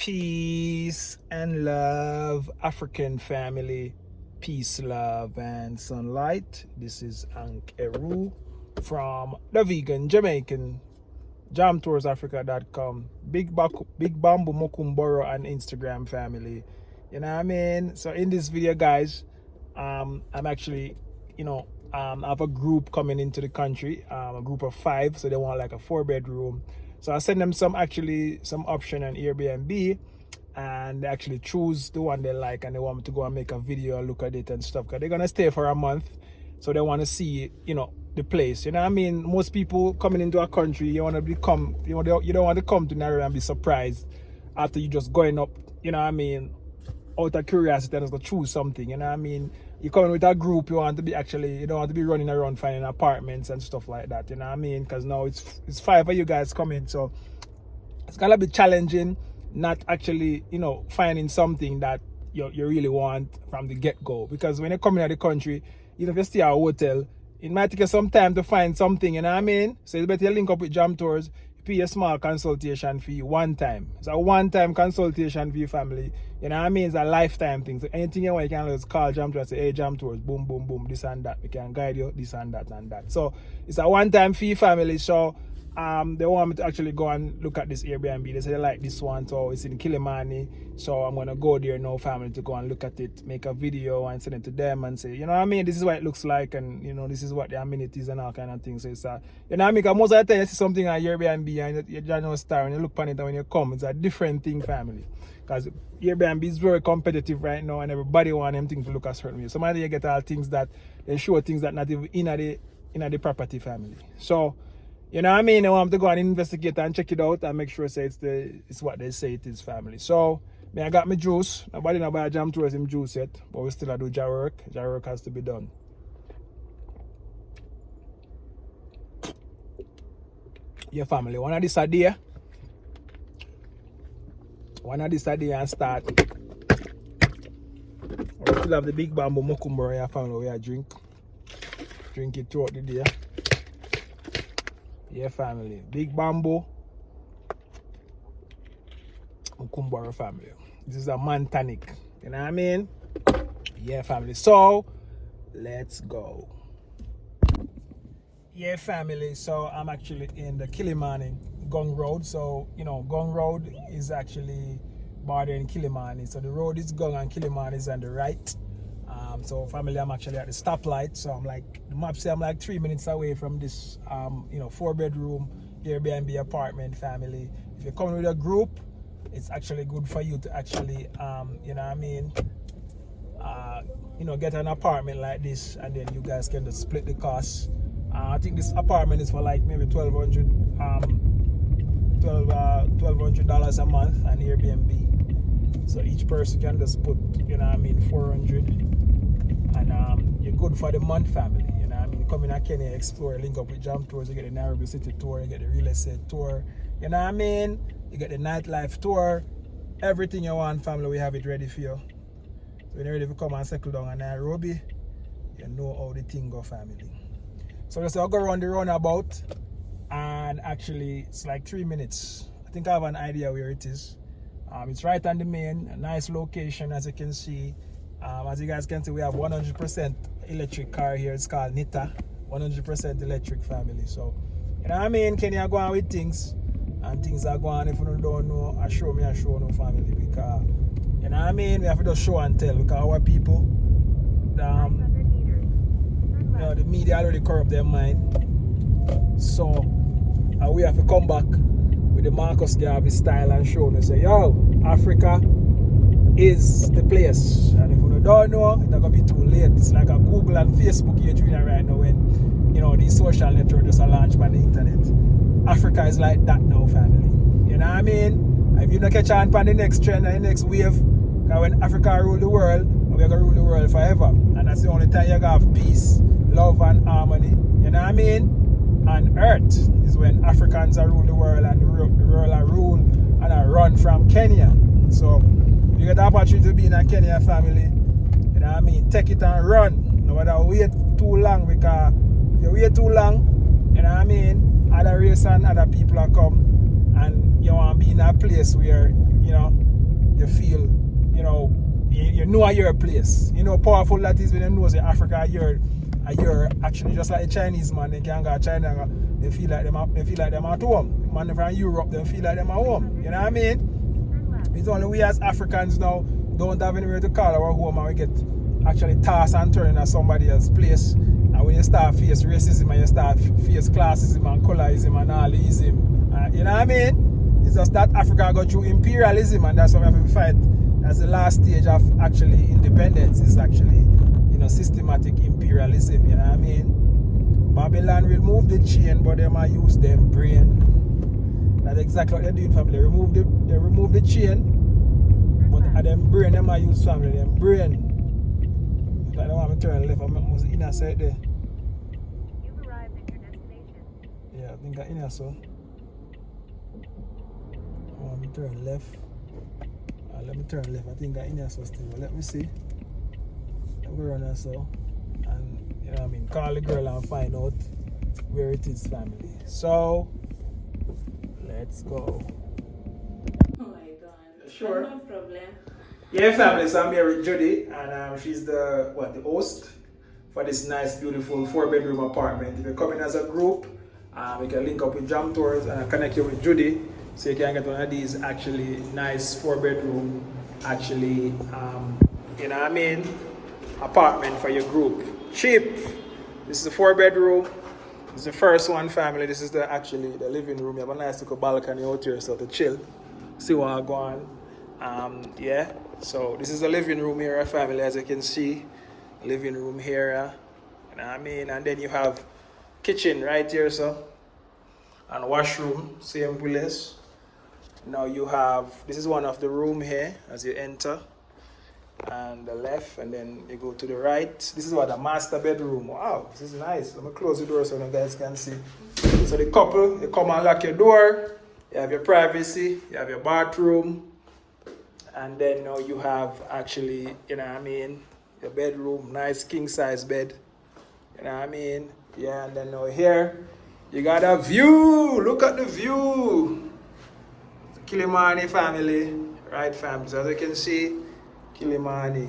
Peace and love, African family. Peace, love, and sunlight. This is Ank Eru from the vegan Jamaican jamtoursafrica.com. Big Bamboo Mokumboro and Instagram family. You know what I mean? So in this video, guys, I'm actually, I have a group coming into the country, a group of 5, so they want like a 4-bedroom. So I send them some option on Airbnb, and they actually choose the one they like, and they want me to go and make a video and look at it and stuff, because they're gonna stay for a month, so they want to see, the place. You know what I mean? Most people coming into a country, you want to become, you don't want to come to Nairobi and be surprised after you just going up, you know what I mean, out of curiosity and just go choose something. You know what I mean? You come in with a group, you don't want to be running around finding apartments and stuff like that. You know what I mean? Because now it's 5 of you guys coming, so it's gonna be challenging not actually, finding something that you really want from the get-go. Because when you're coming out of the country, if you stay at a hotel, it might take you some time to find something, you know what I mean? So it's better you link up with Jam Tours, pay a small consultation fee one time. It's a one-time consultation for your family. You know what I mean? It's a lifetime thing. So anything you want, you can always call Jam Tours and say, hey, Jam Tours, boom, boom, boom, this and that. We can guide you, this and that and that. So it's a one-time fee family. So they want me to actually go and look at this Airbnb. They say they like this one, so it's in Kilimani. So I'm gonna go there now, family, to go and look at it, make a video and send it to them and say, you know what I mean, this is what it looks like, and this is what the amenities and all kind of things. So it's you know what I mean, because most of the time you see something on Airbnb and you don't know star and you look on it, and when you come, it's a different thing, family. Because Airbnb is very competitive right now, and everybody want them things to look a certain way. Sometimes you get all things that they show things that not even in the property, family. So you know what I mean? I want to go and investigate and check it out and make sure it's what they say it is, family. So I got my juice. Nobody know about Jam Tours him juice yet, but we still do jar work. Jar work has to be done. Yeah, family. One of this idea and start. We still have the big bamboo mokumboro here, family. We drink it throughout the day. Yeah, family. Big bamboo Mukumbara family. This is a man tonic. You know what I mean? Yeah, family. So let's go. Yeah, family. So I'm actually in the Kilimani Gong Road. So Gong Road is actually bordering Kilimani. So the road is Gong and Kilimani is on the right. So family, I'm actually at the stoplight. So the map say I'm like 3 minutes away from this 4-bedroom Airbnb apartment, family. If you're coming with a group, it's actually good for you to actually you know what I mean, get an apartment like this, and then you guys can just split the cost. I think this apartment is for like maybe $1,200 a month on Airbnb. So each person can just put, $400. And you're good for the month, family. You know what I mean? Come in at Kenya, explore, link up with Jam Tours, you get the Nairobi City tour, you get the real estate tour. You know what I mean? You get the nightlife tour. Everything you want, family, we have it ready for you. So when you're ready to come and settle down in Nairobi, you know how the thing go, family. So just I'll go around the roundabout, and actually it's like 3 minutes. I think I have an idea where it is. It's right on the main, a nice location, as you can see. As you guys can see, we have 100% electric car here. It's called Nita, 100% electric, family. So, you know what I mean? Kenya go on with things, and things are going. If you don't know, I show no, family, because you know what I mean? We have to just show and tell, because our people, the media already corrupt their mind. So we have to come back with the Marcus Garvey style and show them, say, yo, Africa is the place. And if you don't know, it's not gonna be too late. It's like a Google and Facebook you're doing right now, when these social networks just are launched by the internet. Africa is like that now, family. You know what I mean? If you don't catch on the next trend and the next wave, because when Africa rule the world, we're gonna rule the world forever. And that's the only time you're gonna have peace, love and harmony. You know what I mean? On earth is when Africans are rule the world, and the world are rule and are run from Kenya. So you get the opportunity to be in a Kenya, family, you know what I mean, take it and run. No matter wait too long, because if you wait too long, you know what I mean, other race and other people are come, and you want to be in a place where, you feel, you know your place. You know how powerful that is when you know that Africa you're actually just like a Chinese man. They can go to China, they feel like them at home. Man from Europe, they feel like them at home. You know what I mean? It's only we as Africans now don't have anywhere to call our home, and we get actually tossed and turned at somebody else's place. And when you start face racism and you start face classism and colorism and all ism, you know what I mean? It's just that Africa got through imperialism, and that's what we have to fight. As the last stage of actually independence is actually, systematic imperialism, you know what I mean? Babylon will move the chain, but they might use them brain. That's exactly what they're doing, family. They remove the chain, but at them brain, they might use family, them brain. Like they want me to turn left, I'm on the inner side there. You've arrived at your destination. Yeah, I think I inner so. I want me to turn left. Let me turn left. I think I inner so still. But let me see. Let me run so. And you know what I mean, call the girl and find out where it is, family. So let's go. Oh my god. Sure. No problem. Yeah, family, so I'm here with Judy, and she's the host for this nice, beautiful 4-bedroom apartment. If you're coming as a group, we can link up with Jam Tours and connect you with Judy, so you can get one of these actually nice 4-bedroom, actually, you know what I mean, apartment for your group. Cheap. This is a 4-bedroom. This is the first one, family. This is the living room. You have a nice little balcony out here, so to chill, see what I go on. Yeah. So this is the living room here, family, as you can see. Living room here, you know what I mean? And then you have kitchen right here, so. And washroom, same place. Now you have, this is one of the room here as you enter. And the left, and then you go to the right. This is what the master bedroom. Wow, this is nice. Let me close the door so you guys can see. So the couple, you come and lock your door. You have your privacy, you have your bathroom. And then now you have actually, you know what I mean, your bedroom, nice king size bed. You know what I mean? Yeah, and then now here, you got a view. Look at the view. Kilimani family, right family? So as you can see, Kilimani.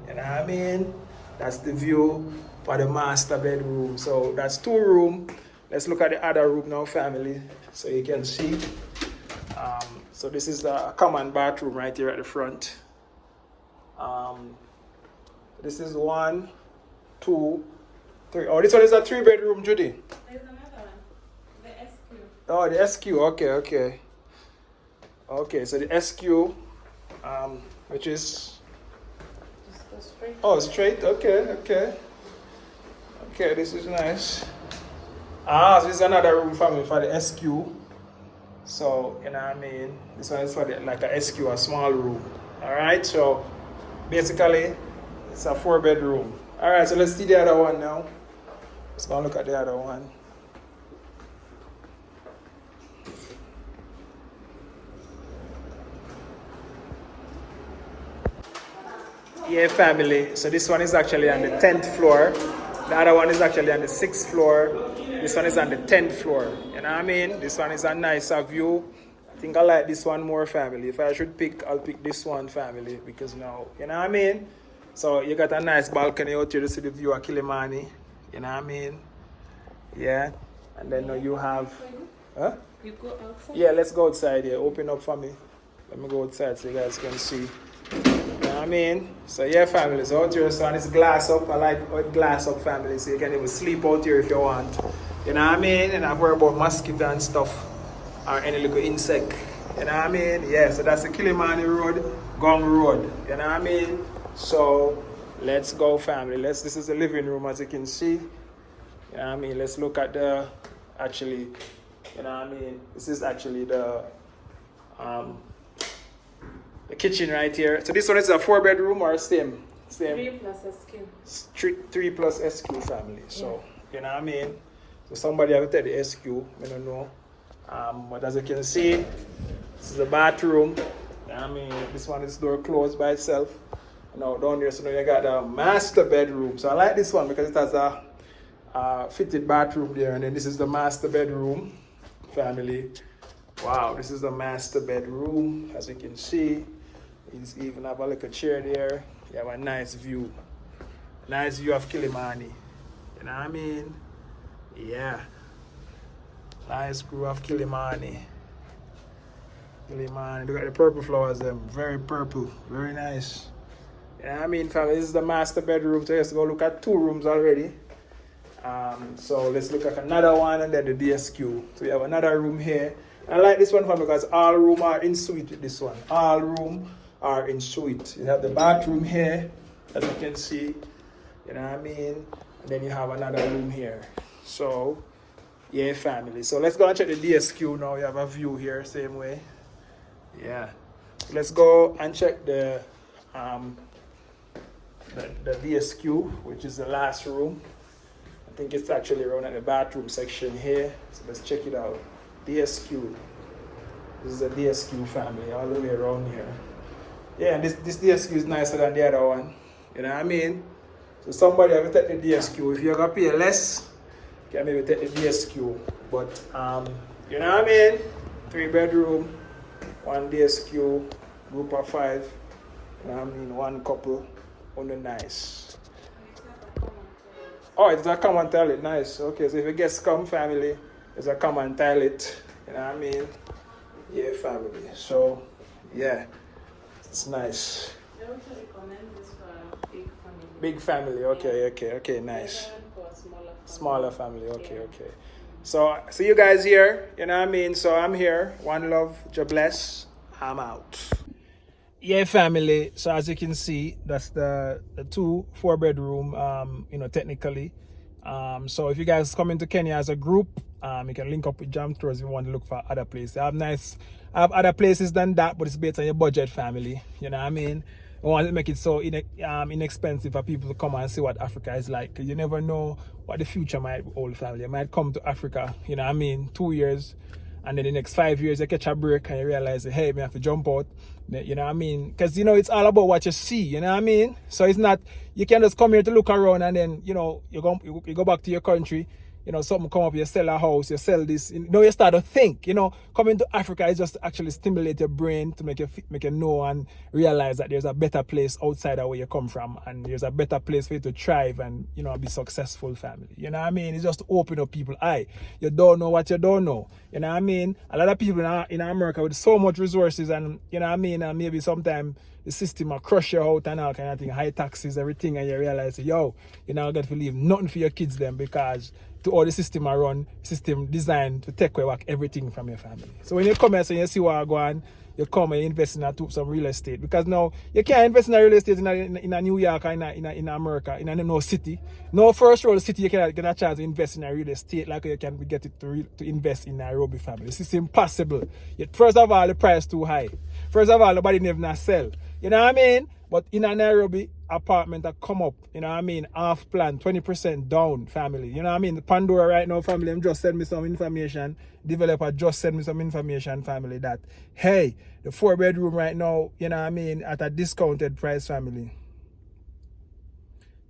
You know what I mean? That's the view for the master bedroom. So that's 2 rooms. Let's look at the other room now, family, so you can see. So this is the common bathroom right here at the front. This is 1, 2, 3. Oh, this one is a 3-bedroom, Judy. There's another one. The SQ. Oh, the SQ. Okay. Okay, so the SQ, which is. Just go straight. Oh, straight. Okay. Okay, this is nice. So this is another room family for the SQ. So, you know what I mean? This one is for like a SQ, a small room. Alright, so basically it's a 4-bedroom. Alright, so let's see the other one now. Let's go and look at the other one. Yeah, family. So this one is actually on the 10th floor. The other one is actually on the 6th floor. This one is on the 10th floor. You know what I mean? This one is a nicer view. I think I like this one more, family. If I should pick, I'll pick this one, family, because now, you know what I mean? So you got a nice balcony out here to see the view of Kilimani. You know what I mean? Yeah. And then now you have... Huh? You go outside? Yeah, let's go outside here. Open up for me. Let me go outside so you guys can see. You know what I mean? So yeah, family, so out here, so it's glass up. I like glass up, family, so you can even sleep out here if you want. You know what I mean? And I worry about mosquito and stuff, or any little insect. You know what I mean? Yeah, so that's the Kilimani Road, Gong Road. You know what I mean? So let's go, family. This is the living room, as you can see. You know what I mean? Let's look at the, actually, you know what I mean? This is actually the kitchen right here. So this one is a 4-bedroom or same? 3 plus SQ. 3 plus SQ, family. So, you know what I mean? So somebody have to take the SQ, I don't know. But as you can see, this is the bathroom. I mean, this one is door closed by itself. Now down there, so now you got the master bedroom. So I like this one because it has a fitted bathroom there, and then this is the master bedroom, family. Wow, this is the master bedroom, as you can see. You even have a little chair there. You have a nice view. Nice view of Kilimani. You know what I mean? Yeah. Nice view of Kilimani. Kilimani. Look at the purple flowers them. Very purple. Very nice. You know what I mean, family? This is the master bedroom. So let's go look at 2 rooms already. So let's look at another one and then the DSQ. So we have another room here. I like this one, family, because all rooms are in suite with this one. All rooms are in suite. You have the bathroom here, as you can see. You know what I mean? And then you have another room here. So, yeah, family. So let's go and check the DSQ now. We have a view here, same way. Yeah. Let's go and check the DSQ, which is the last room. I think it's actually around at the bathroom section here. So let's check it out. DSQ. This is a DSQ family all the way around here. Yeah, and this DSQ is nicer than the other one. You know what I mean? So somebody have to take the DSQ. If you're gonna pay less, you can maybe take the DSQ. But you know what I mean? 3 bedroom, 1 DSQ, group of 5. You know what I mean? 1 couple, on the nice. Oh, it's a common toilet, nice. Okay, so if you guests come, family, it's a common toilet. You know what I mean? Yeah, family. So, yeah, it's nice. They also recommend this for big family. Big family, okay, nice. For smaller family. Smaller family, okay. So, see you guys here, you know what I mean? So, I'm here. One love, God bless. I'm out. Yeah, family. So, as you can see, that's the 2 4-bedroom, technically. So, if you guys come into Kenya as a group, you can link up with Jam Tours if you want to look for other places. I have other places than that, but it's based on your budget, family. You know what I mean? I want to make it so inexpensive for people to come and see what Africa is like. Because you never know what the future might hold, family. You might come to Africa, you know what I mean, 2 years, and then the next 5 years you catch a break and you realize, hey, I have to jump out. You know what I mean? Because, it's all about what you see, you know what I mean? So it's not, you can just come here to look around and then, you go back to your country. Something come up, you sell a house, you sell this. You start to think. Coming to Africa is just to actually stimulate your brain to make you know and realize that there's a better place outside of where you come from, and there's a better place for you to thrive and be successful, family. You know what I mean? It's just to open up people's eye. You don't know what you don't know. You know what I mean? A lot of people in America with so much resources, and you know what I mean, and maybe sometimes the system will crush you out and all kind of thing, high taxes, everything, and you realize, you're not going to leave nothing for your kids then, because to all the system are run, system designed to take away everything from your family. So when you come here and you see what I go on, you come and invest in some real estate. Because now you can't invest in a real estate in a New York or in America, in no city. No first world city you cannot get a chance to invest in a real estate like you can get it to invest in Nairobi, family. This is impossible. First of all, the price too high. First of all, nobody never sell. You know what I mean? But in a Nairobi apartment that come up, you know what I mean, half plan, 20% down, family. You know what I mean? The Pandora right now, family, them just send me some information. Developer just send me some information, family, that, hey, the 4-bedroom right now, you know what I mean, at a discounted price, family.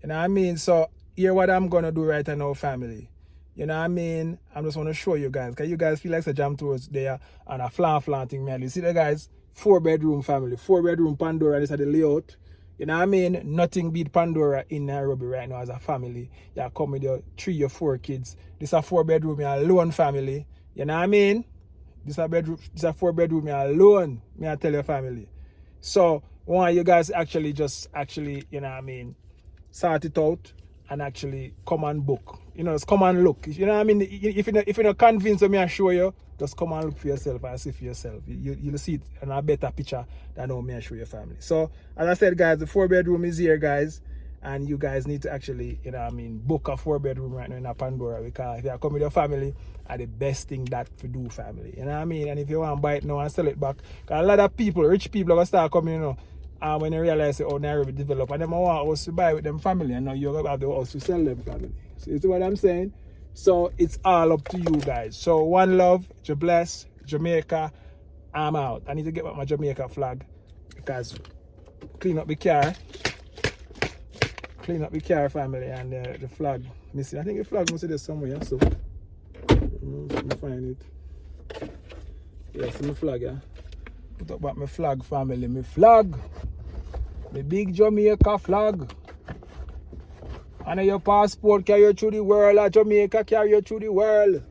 You know what I mean? So, here what I'm going to do right now, family. You know what I mean? I just want to show you guys. Because you guys feel like the Jam Tours there and a flan thing, man. You see the guys? 4-bedroom family, 4-bedroom Pandora. This is the layout. You know what I mean? Nothing beat Pandora in Nairobi right now as a family. You come with your 3 or 4 kids. This is a 4-bedroom, you're alone family. You know what I mean? This is a 4-bedroom, you're alone. Me I tell your family. So I want you guys actually, you know what I mean, sort it out and actually come and book. Just come and look. You know what I mean? If you're not convinced of me, I show you. Just come and look for yourself and see for yourself. You'll see it in a better picture than how me I show your family. So, as I said, guys, the 4-bedroom is here, guys. And you guys need to actually, you know what I mean, book a 4-bedroom right now in a Pandora. Because if you come with your family, are the best thing that to do, family. You know what I mean? And if you want to buy it now and sell it back, because a lot of people, rich people, are going to start coming, when they realize, Nairobi develop. And them want us to buy with them family. And now you're going to have the house to sell them family. So, you see what I'm saying? So it's all up to you guys. So one love, God bless, Jamaica. I'm out. I need to get back my Jamaica flag because clean up the car. Clean up the car, family, and the flag missing. I think the flag must be there somewhere. So let me find it. Yeah, see the flag, yeah. Put up back my flag, family. My flag. My big Jamaica flag. And your passport carry you through the world. And Jamaica carry you through the world.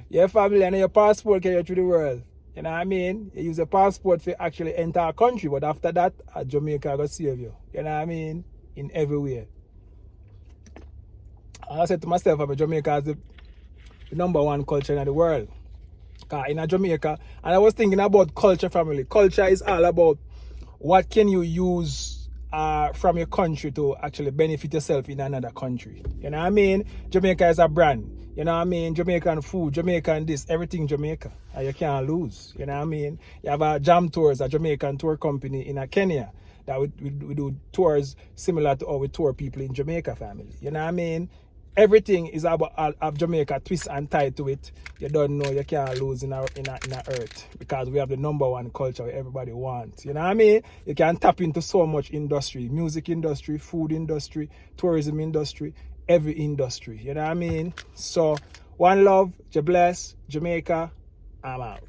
Yeah, family, and your passport carry you through the world. You know what I mean? You use a passport to actually enter a country, but after that, Jamaica will save you. You know what I mean? In every way. And I said to myself, Jamaica is the number one culture in the world. Because in Jamaica, and I was thinking about culture, family. Culture is all about what can you use from your country to actually benefit yourself in another country. You know what I mean? Jamaica is a brand. You know what I mean? Jamaican food, Jamaican this, everything Jamaica. And you can't lose. You know what I mean? You have a Jam Tours, a Jamaican tour company in Kenya that we do tours similar to how we tour people in Jamaica, family. You know what I mean? Everything is about have Jamaica twist and tie to it. You don't know you can't lose in our earth because we have the number one culture everybody wants. You know what I mean? You can tap into so much industry, music industry, food industry, tourism industry, every industry. You know what I mean? So one love, God bless, Jamaica. I'm out.